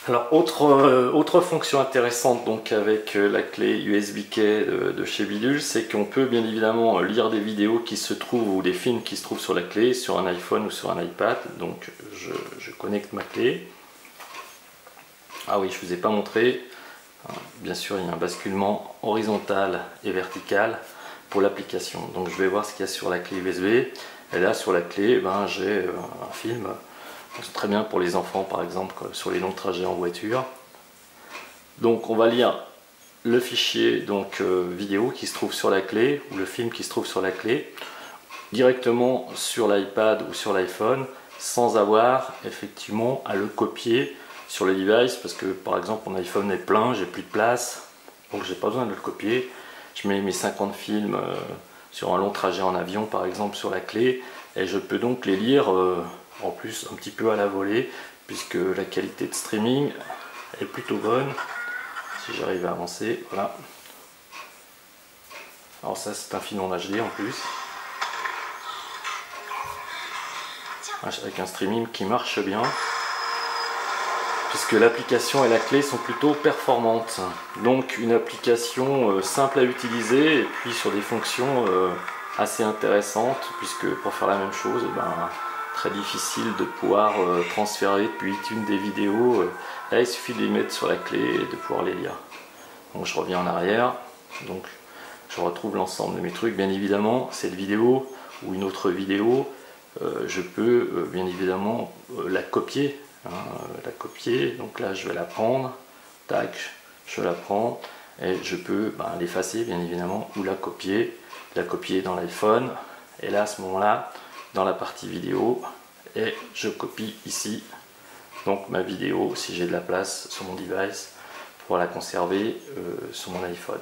Alors autre fonction intéressante donc avec la clé USB key de chez Bidule, c'est qu'on peut bien évidemment lire des vidéos qui se trouvent ou des films qui se trouvent sur la clé, sur un iPhone ou sur un iPad. Donc je connecte ma clé. Ah oui, je ne vous ai pas montré. Bien sûr, il y a un basculement horizontal et vertical pour l'application. Donc je vais voir ce qu'il y a sur la clé USB. Et là sur la clé, j'ai un film. C'est très bien pour les enfants par exemple sur les longs trajets en voiture. Donc on va lire le fichier vidéo qui se trouve sur la clé ou le film qui se trouve sur la clé directement sur l'iPad ou sur l'iPhone sans avoir effectivement à le copier sur le device parce que par exemple mon iPhone est plein, j'ai plus de place donc j'ai pas besoin de le copier. Je mets mes 50 films sur un long trajet en avion par exemple sur la clé et je peux donc les lire en plus un petit peu à la volée puisque la qualité de streaming est plutôt bonne. Si j'arrive à avancer, voilà. Alors ça c'est un film en HD en plus. Avec un streaming qui marche bien. Puisque l'application et la clé sont plutôt performantes. Donc une application simple à utiliser et puis sur des fonctions assez intéressantes puisque pour faire la même chose, très difficile de pouvoir transférer depuis iTunes des vidéos. Là il suffit de les mettre sur la clé et de pouvoir les lire. Donc je reviens en arrière, donc je retrouve l'ensemble de mes trucs. Bien évidemment cette vidéo ou une autre vidéo, je peux bien évidemment la copier. Donc là je vais la prendre, tac, je la prends et je peux l'effacer bien évidemment ou la copier dans l'iPhone et là à ce moment là dans la partie vidéo et je copie ici donc ma vidéo si j'ai de la place sur mon device pour la conserver sur mon iPhone.